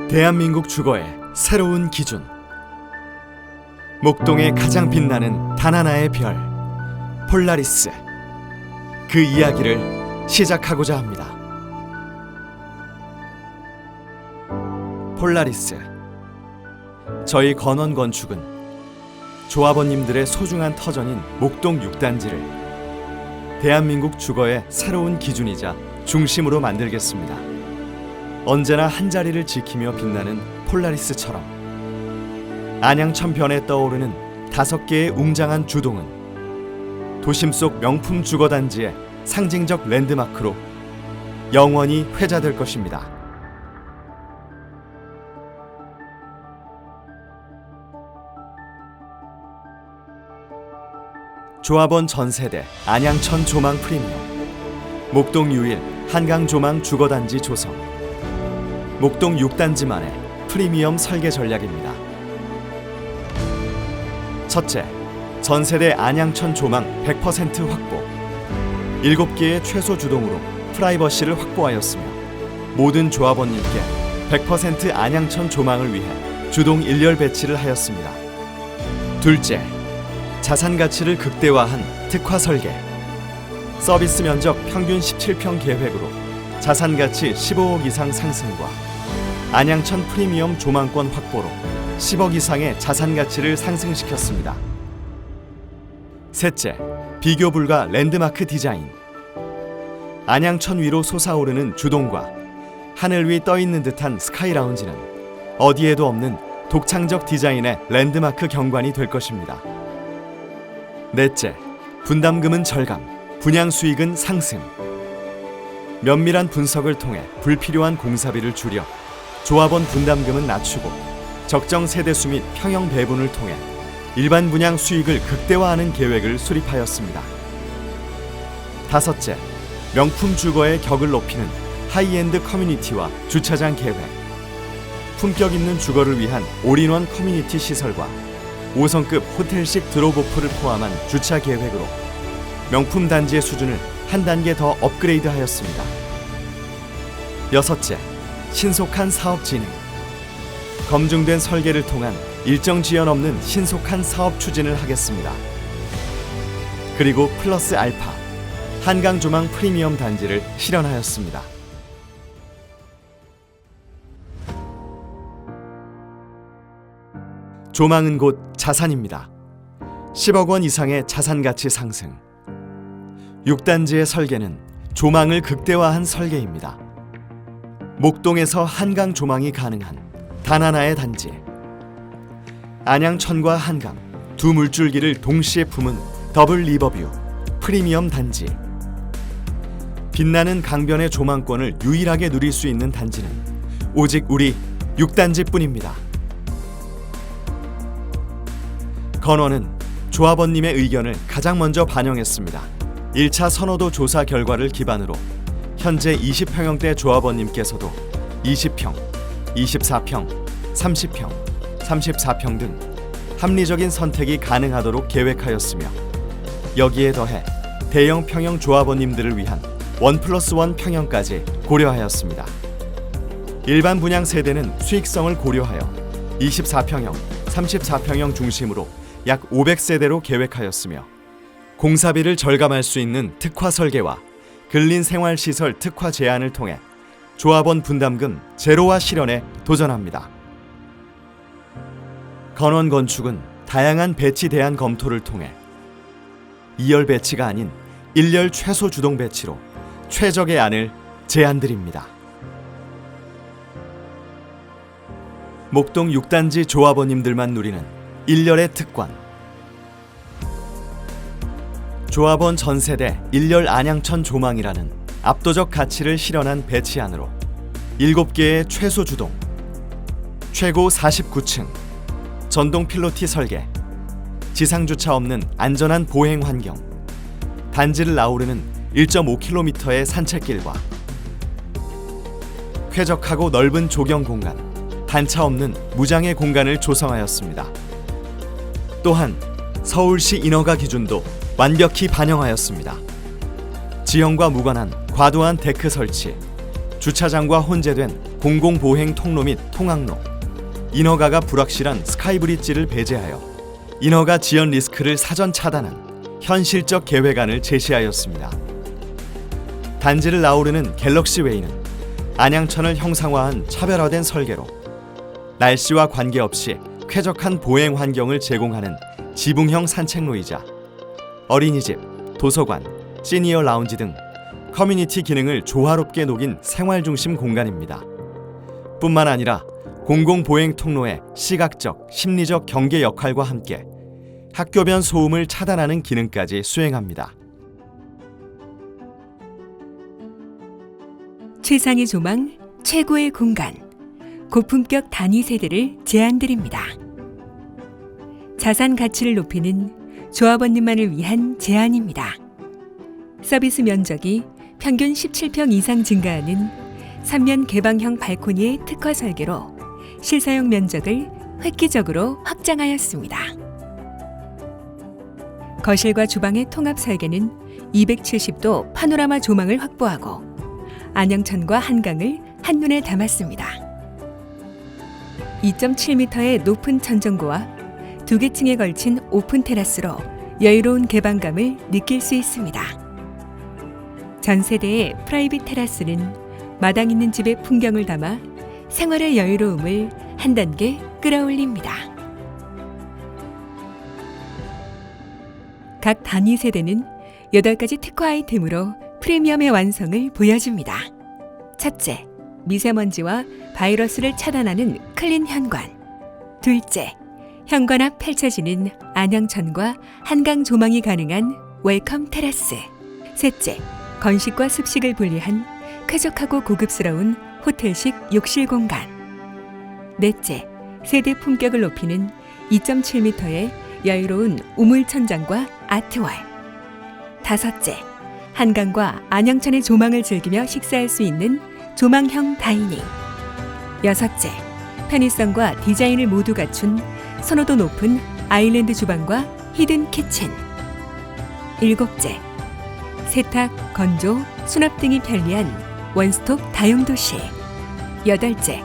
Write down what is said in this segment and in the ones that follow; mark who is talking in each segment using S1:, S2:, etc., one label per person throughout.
S1: 대한민국 주거의 새로운 기준. 목동의 가장 빛나는 단 하나의 별, 폴라리스. 그 이야기를 시작하고자 합니다. 폴라리스. 저희 건원 건축은 조합원님들의 소중한 터전인 목동 6단지를 대한민국 주거의 새로운 기준이자 중심으로 만들겠습니다. 언제나 한자리를 지키며 빛나는 폴라리스처럼 안양천변에 떠오르는 5개의 웅장한 주동은 도심 속 명품 주거단지의 상징적 랜드마크로 영원히 회자될 것입니다. 조합원 전세대 안양천 조망 프리미엄, 목동 유일 한강 조망 주거단지 조성, 목동 6단지만의 프리미엄 설계 전략입니다. 첫째, 전세대 안양천 조망 100% 확보. 7개의 최소 주동으로 프라이버시를 확보하였으며 모든 조합원님께 100% 안양천 조망을 위해 주동 일렬 배치를 하였습니다. 둘째, 자산 가치를 극대화한 특화 설계. 서비스 면적 평균 17평 계획으로 자산 가치 15억 이상 상승과 안양천 프리미엄 조망권 확보로 10억 이상의 자산 가치를 상승시켰습니다. 셋째, 비교 불가 랜드마크 디자인. 안양천 위로 솟아오르는 주동과 하늘 위 떠 있는 듯한 스카이 라운지는 어디에도 없는 독창적 디자인의 랜드마크 경관이 될 것입니다. 넷째, 분담금은 절감, 분양 수익은 상승. 면밀한 분석을 통해 불필요한 공사비를 줄여 조합원 분담금은 낮추고 적정 세대수 및 평형 배분을 통해 일반 분양 수익을 극대화하는 계획을 수립하였습니다. 다섯째, 명품 주거의 격을 높이는 하이엔드 커뮤니티와 주차장 계획. 품격 있는 주거를 위한 올인원 커뮤니티 시설과 5성급 호텔식 드롭오프를 포함한 주차 계획으로 명품 단지의 수준을 한 단계 더 업그레이드하였습니다. 여섯째, 신속한 사업 진행. 검증된 설계를 통한 일정 지연 없는 신속한 사업 추진을 하겠습니다. 그리고 플러스 알파, 한강 조망 프리미엄 단지를 실현하였습니다. 조망은 곧 자산입니다. 10억 원 이상의 자산 가치 상승. 6단지의 설계는 조망을 극대화한 설계입니다. 목동에서 한강 조망이 가능한 단 하나의 단지. 안양천과 한강 두 물줄기를 동시에 품은 더블 리버뷰 프리미엄 단지. 빛나는 강변의 조망권을 유일하게 누릴 수 있는 단지는 오직 우리 6단지뿐입니다. 건원은 조합원님의 의견을 가장 먼저 반영했습니다. 1차 선호도 조사 결과를 기반으로 현재 20평형대 조합원님께서도 20평, 24평, 30평, 34평 등 합리적인 선택이 가능하도록 계획하였으며 여기에 더해 대형 평형 조합원님들을 위한 1+1 평형까지 고려하였습니다. 일반 분양 세대는 수익성을 고려하여 24평형, 34평형 중심으로 약 500세대로 계획하였으며 공사비를 절감할 수 있는 특화 설계와 근린생활시설 특화 제안을 통해 조합원 분담금 제로화 실현에 도전합니다. 건원 건축은 다양한 배치 대안 검토를 통해 2열 배치가 아닌 1열 최소 주동 배치로 최적의 안을 제안드립니다. 목동 6단지 조합원님들만 누리는 1열의 특권. 조합원 전세대 1열 안양천 조망이라는 압도적 가치를 실현한 배치안으로 7개의 최소 주동, 최고 49층, 전동 필로티 설계, 지상주차 없는 안전한 보행 환경, 단지를 아우르는 1.5km의 산책길과 쾌적하고 넓은 조경 공간, 단차 없는 무장의 공간을 조성하였습니다. 또한 서울시 인허가 기준도 완벽히 반영하였습니다. 지형과 무관한 과도한 데크 설치, 주차장과 혼재된 공공보행 통로 및 통학로, 인허가가 불확실한 스카이브리지를 배제하여 인허가 지연 리스크를 사전 차단한 현실적 계획안을 제시하였습니다. 단지를 아우르는 갤럭시웨이는 안양천을 형상화한 차별화된 설계로 날씨와 관계없이 쾌적한 보행 환경을 제공하는 지붕형 산책로이자 어린이집, 도서관, 시니어 라운지 등 커뮤니티 기능을 조화롭게 녹인 생활중심 공간입니다. 뿐만 아니라 공공보행 통로의 시각적, 심리적 경계 역할과 함께 학교변 소음을 차단하는 기능까지 수행합니다.
S2: 최상의 조망, 최고의 공간, 고품격 단위 세대를 제안드립니다. 자산 가치를 높이는 조합원님만을 위한 제안입니다. 서비스 면적이 평균 17평 이상 증가하는 3면 개방형 발코니의 특화 설계로 실사용 면적을 획기적으로 확장하였습니다. 거실과 주방의 통합 설계는 270도 파노라마 조망을 확보하고 안양천과 한강을 한눈에 담았습니다. 2.7m의 높은 천정고와 2개 층에 걸친 오픈 테라스로 여유로운 개방감을 느낄 수 있습니다. 전 세대의 프라이빗 테라스는 마당 있는 집의 풍경을 담아 생활의 여유로움을 한 단계 끌어올립니다. 각 단위 세대는 8가지 특화 아이템으로 프리미엄의 완성을 보여줍니다. 첫째, 미세먼지와 바이러스를 차단하는 클린 현관. 둘째, 현관 앞 펼쳐지는 안양천과 한강 조망이 가능한 웰컴 테라스. 셋째, 건식과 습식을 분리한 쾌적하고 고급스러운 호텔식 욕실 공간. 넷째, 세대 품격을 높이는 2.7m의 여유로운 우물 천장과 아트월. 다섯째, 한강과 안양천의 조망을 즐기며 식사할 수 있는 조망형 다이닝. 여섯째, 편의성과 디자인을 모두 갖춘 선호도 높은 아일랜드 주방과 히든 키친. 일곱째, 세탁, 건조, 수납 등이 편리한 원스톱 다용도실. 여덟째,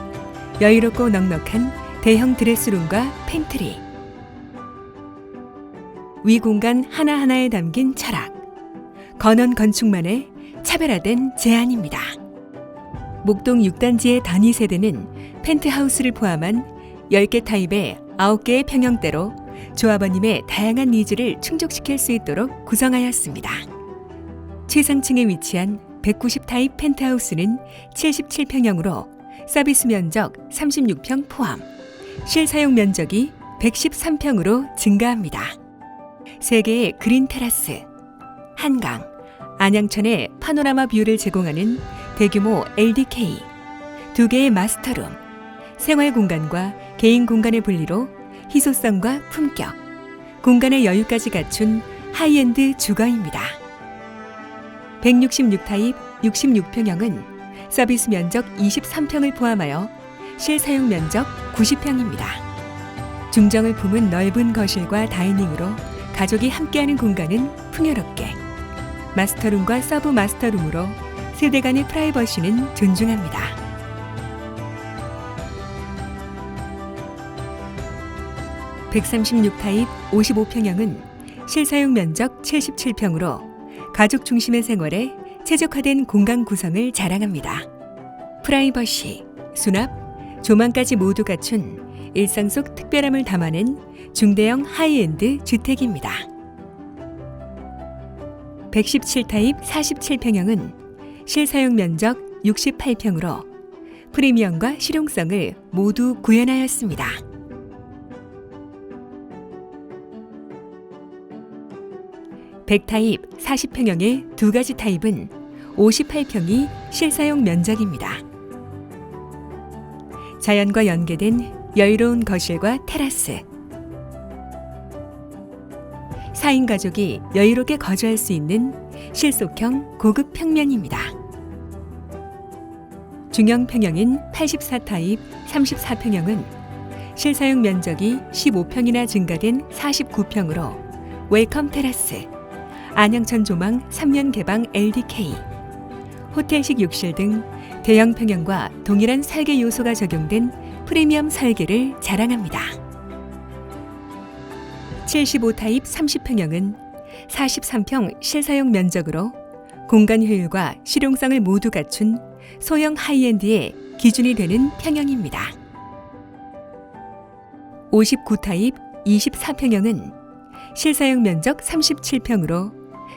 S2: 여유롭고 넉넉한 대형 드레스룸과 팬트리. 위 공간 하나하나에 담긴 철학. 건원 건축만의 차별화된 제안입니다. 목동 6단지의 단위 세대는 펜트하우스를 포함한 10개 타입의 9개의 평형대로 조합원님의 다양한 니즈를 충족시킬 수 있도록 구성하였습니다. 최상층에 위치한 190 타입 펜트하우스는 77평형으로 서비스 면적 36평 포함, 실사용 면적이 113평으로 증가합니다. 3개의 그린 테라스, 한강, 안양천의 파노라마 뷰를 제공하는 대규모 LDK, 2개의 마스터룸, 생활 공간과 개인 공간의 분리로 희소성과 품격, 공간의 여유까지 갖춘 하이엔드 주거입니다. 166 타입 66평형은 서비스 면적 23평을 포함하여 실사용 면적 90평입니다. 중정을 품은 넓은 거실과 다이닝으로 가족이 함께하는 공간은 풍요롭게, 마스터룸과 서브 마스터룸으로 세대 간의 프라이버시는 존중합니다. (136) 타입 55평형은 실사용 면적 77평으로 가족 중심의 생활에 최적화된 공간 구성을 자랑합니다. 프라이버시, 수납, 조망까지 모두 갖춘 일상 속 특별함을 담아낸 중대형 하이엔드 주택입니다. 117 타입 47평형은 실사용 면적 68평으로 프리미엄과 실용성을 모두 구현하였습니다. 100 타입 40평형의 2가지 타입은 58평이 실사용 면적입니다. 자연과 연계된 여유로운 거실과 테라스, 4인 가족이 여유롭게 거주할 수 있는 실속형 고급 평면입니다. 중형 평형인 84 타입 34평형은 실사용 면적이 15평이나 증가된 49평으로 웰컴 테라스, 안양천 조망 3면 개방 LDK, 호텔식 욕실 등 대형 평형과 동일한 설계 요소가 적용된 프리미엄 설계를 자랑합니다. 75 타입 30평형은 43평 실사용 면적으로 공간 효율과 실용성을 모두 갖춘 소형 하이엔드의 기준이 되는 평형입니다. 59 타입 24평형은 실사용 면적 37평으로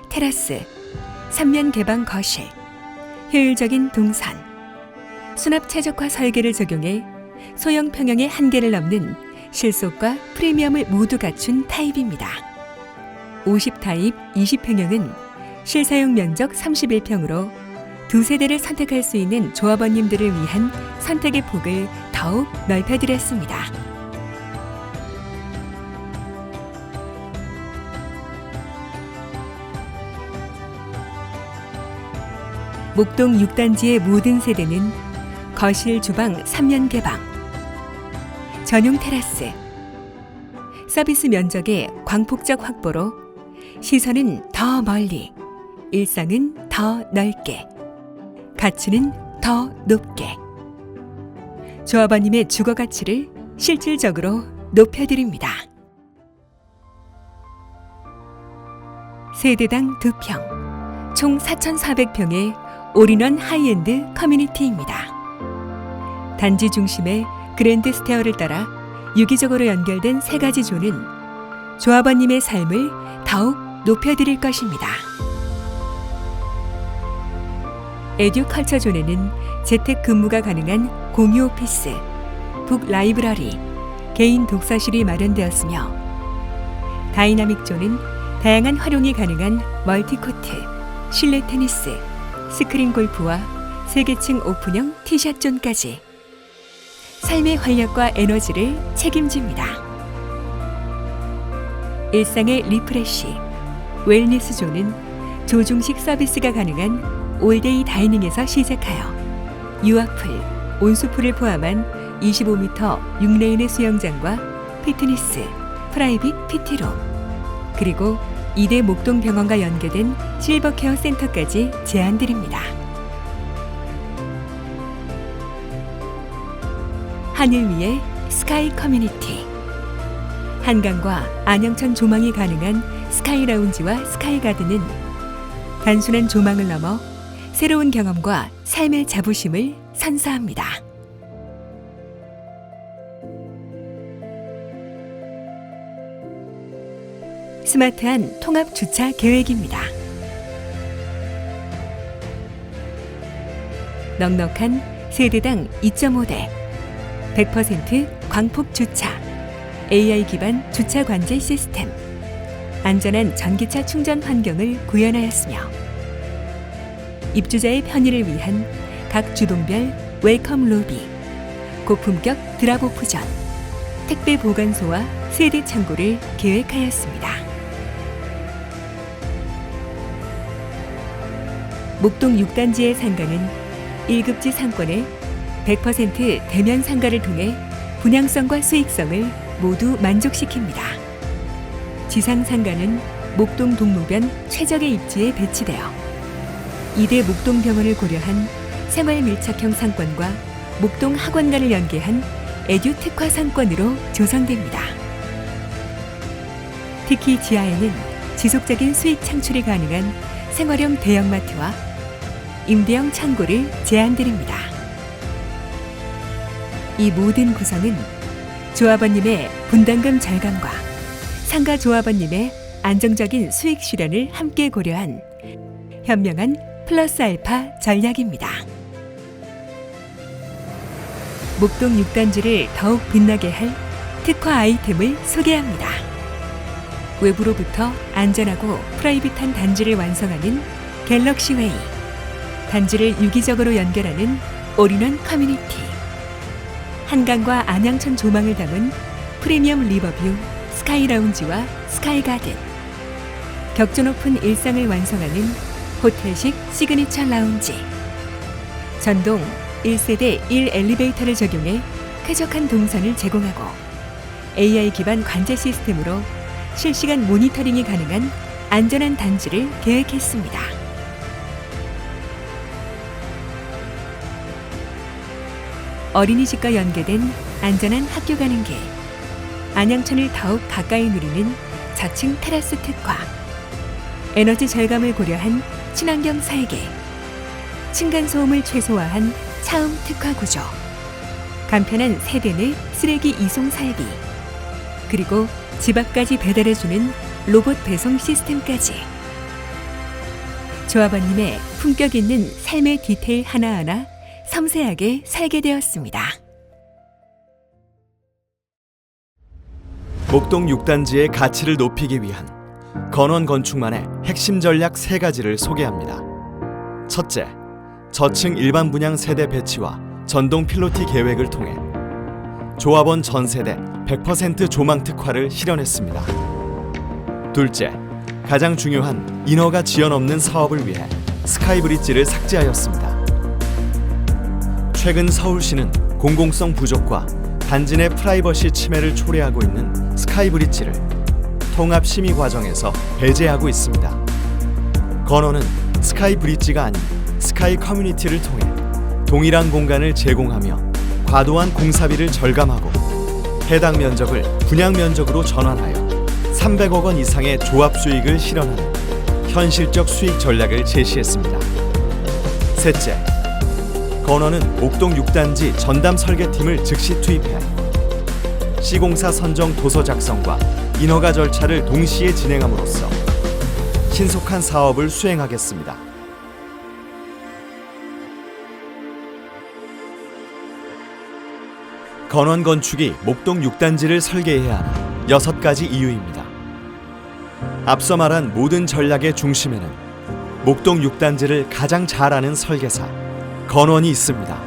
S2: 테라스, 3면 개방 거실, 효율적인 동선, 수납 최적화 설계를 적용해 소형 평형의 한계를 넘는 실속과 프리미엄을 모두 갖춘 타입입니다. 50 타입 20평형은 실사용 면적 31평으로 두 세대를 선택할 수 있는 조합원님들을 위한 선택의 폭을 더욱 넓혀드렸습니다. 목동 6단지의 모든 세대는 거실, 주방 3면 개방, 전용 테라스, 서비스 면적의 광폭적 확보로 시선은 더 멀리, 일상은 더 넓게, 가치는 더 높게, 조합원님의 주거 가치를 실질적으로 높여드립니다. 세대당 2평, 총 4,400평의 올인원 하이엔드 커뮤니티입니다. 단지 중심의 그랜드 스테어를 따라 유기적으로 연결된 세 가지 존은 조합원님의 삶을 더욱 높여드릴 것입니다. 에듀컬처 존에는 재택 근무가 가능한 공유 오피스, 북 라이브러리, 개인 독서실이 마련되었으며 다이나믹 존은 다양한 활용이 가능한 멀티코트, 실내 테니스, 스크린 골프와 3계층 오픈형 티샷 존까지 삶의 활력과 에너지를 책임집니다. 일상의 리프레시, 웰니스 존은 조중식 서비스가 가능한 올데이 다이닝에서 시작하여 유아풀, 온수풀을 포함한 25m 6레인의 수영장과 피트니스, 프라이빗 PT룸, 그리고 2대 목동병원과 연계된 실버케어 센터까지 제안드립니다. 하늘 위의 스카이 커뮤니티, 한강과 안양천 조망이 가능한 스카이 라운지와 스카이 가든은 단순한 조망을 넘어 새로운 경험과 삶의 자부심을 선사합니다. 스마트한 통합 주차 계획입니다. 넉넉한 세대당 2.5대 100% 광폭 주차, AI 기반 주차 관제 시스템, 안전한 전기차 충전 환경을 구현하였으며 입주자의 편의를 위한 각 주동별 웰컴 로비, 고품격 드랍오프전, 택배 보관소와 세대 창고를 계획하였습니다. 목동 6단지의 상가는 1급지 상권에 100% 대면 상가를 통해 분양성과 수익성을 모두 만족시킵니다. 지상 상가는 목동 동로변 최적의 입지에 배치되어 2대 목동병원을 고려한 생활 밀착형 상권과 목동 학원가를 연계한 에듀 특화 상권으로 조성됩니다. 특히 지하에는 지속적인 수익 창출이 가능한 생활형 대형마트와 임대형 창고를 제안드립니다. 이 모든 구성은 조합원님의 분담금 절감과 상가 조합원님의 안정적인 수익 실현을 함께 고려한 현명한 플러스 알파 전략입니다. 목동 6단지를 더욱 빛나게 할 특화 아이템을 소개합니다. 외부로부터 안전하고 프라이빗한 단지를 완성하는 갤럭시웨이, 단지를 유기적으로 연결하는 올인원 커뮤니티, 한강과 안양천 조망을 담은 프리미엄 리버뷰 스카이 라운지와 스카이 가든, 격조 높은 일상을 완성하는 호텔식 시그니처 라운지, 전동 1세대 1 엘리베이터를 적용해 쾌적한 동선을 제공하고 AI 기반 관제 시스템으로 실시간 모니터링이 가능한 안전한 단지를 계획했습니다. 어린이집과 연계된 안전한 학교 가는 길, 안양천을 더욱 가까이 누리는 저층 테라스 특화, 에너지 절감을 고려한 친환경 설계, 층간소음을 최소화한 차음 특화 구조, 간편한 세대 내 쓰레기 이송 설비, 그리고 집 앞까지 배달해주는 로봇 배송 시스템까지. 조합원님의 품격 있는 삶의 디테일 하나하나 섬세하게 설계되었습니다.
S1: 목동 6단지의 가치를 높이기 위한 건원 건축만의 핵심 전략 3가지를 소개합니다. 첫째, 저층 일반 분양 세대 배치와 전동 필로티 계획을 통해 조합원 전 세대 100% 조망 특화를 실현했습니다. 둘째, 가장 중요한 인허가 지연 없는 사업을 위해 스카이브릿지를 삭제하였습니다. 최근 서울시는 공공성 부족과 단지 내 프라이버시 침해를 초래하고 있는 스카이브릿지를 통합 심의 과정에서 배제하고 있습니다. 건원은 스카이브릿지가 아닌 스카이 커뮤니티를 통해 동일한 공간을 제공하며 과도한 공사비를 절감하고 해당 면적을 분양 면적으로 전환하여 300억 원 이상의 조합 수익을 실현하는 현실적 수익 전략을 제시했습니다. 셋째, 건원은 목동 6단지 전담 설계팀을 즉시 투입해 시공사 선정 도서 작성과 인허가 절차를 동시에 진행함으로써 신속한 사업을 수행하겠습니다. 건원 건축이 목동 6단지를 설계해야 하는 6가지 이유입니다. 앞서 말한 모든 전략의 중심에는 목동 6단지를 가장 잘 아는 설계사 건원이 있습니다.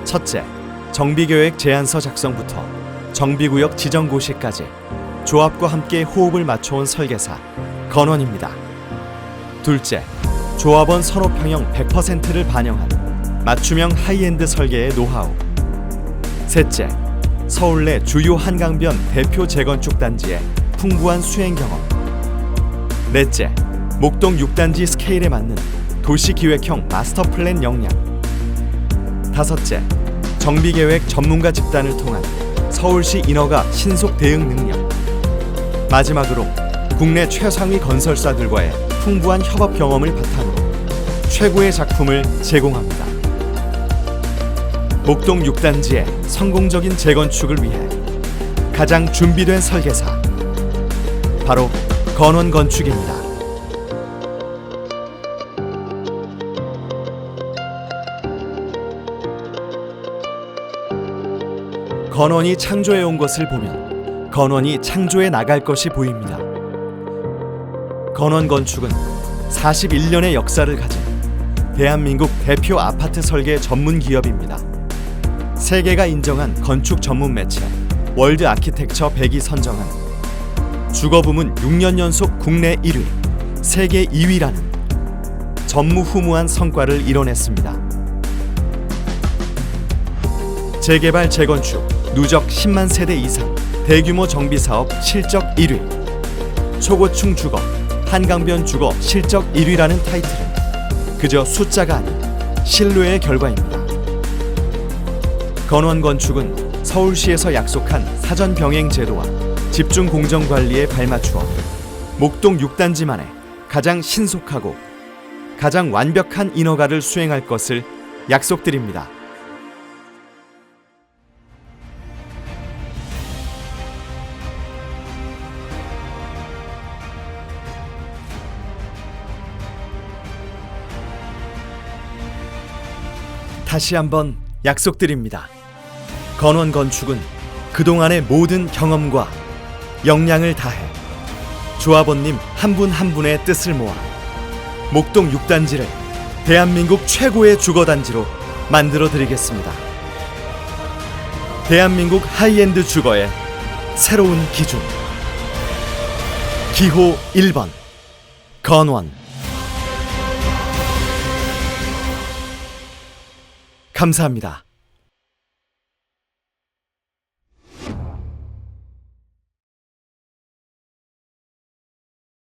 S1: 첫째, 정비계획 제안서 작성부터 정비구역 지정 고시까지 조합과 함께 호흡을 맞춰온 설계사 건원입니다. 둘째, 조합원 선호평형 100%를 반영한 맞춤형 하이엔드 설계의 노하우. 셋째, 서울 내 주요 한강변 대표 재건축 단지의 풍부한 수행 경험. 넷째, 목동 6단지 스케일에 맞는 도시기획형 마스터 플랜 역량. 다섯째, 정비계획 전문가 집단을 통한 서울시 인허가 신속 대응 능력. 마지막으로 국내 최상위 건설사들과의 풍부한 협업 경험을 바탕으로 최고의 작품을 제공합니다. 목동 6단지의 성공적인 재건축을 위해 가장 준비된 설계사, 바로 건원 건축입니다. 건원이 창조해 온 것을 보면 건원이 창조해 나갈 것이 보입니다. 건원 건축은 41년의 역사를 가진 대한민국 대표 아파트 설계 전문 기업입니다. 세계가 인정한 건축 전문 매체 월드 아키텍처 100이 선정한 주거 부문 6년 연속 국내 1위, 세계 2위라는 전무후무한 성과를 이뤄냈습니다. 재개발 재건축 누적 10만 세대 이상 대규모 정비 사업 실적 1위, 초고층 주거 한강변 주거 실적 1위라는 타이틀은 그저 숫자가 아닌 신뢰의 결과입니다. 건원 건축은 서울시에서 약속한 사전 병행 제도와 집중 공정 관리에 발맞추어 목동 6단지만의 가장 신속하고 가장 완벽한 인허가를 수행할 것을 약속드립니다. 다시 한번 약속드립니다. 건원 건축은 그동안의 모든 경험과 역량을 다해 조합원님 한 분 한 분의 뜻을 모아 목동 6단지를 대한민국 최고의 주거단지로 만들어 드리겠습니다. 대한민국 하이엔드 주거의 새로운 기준, 기호 1번 건원. 감사합니다.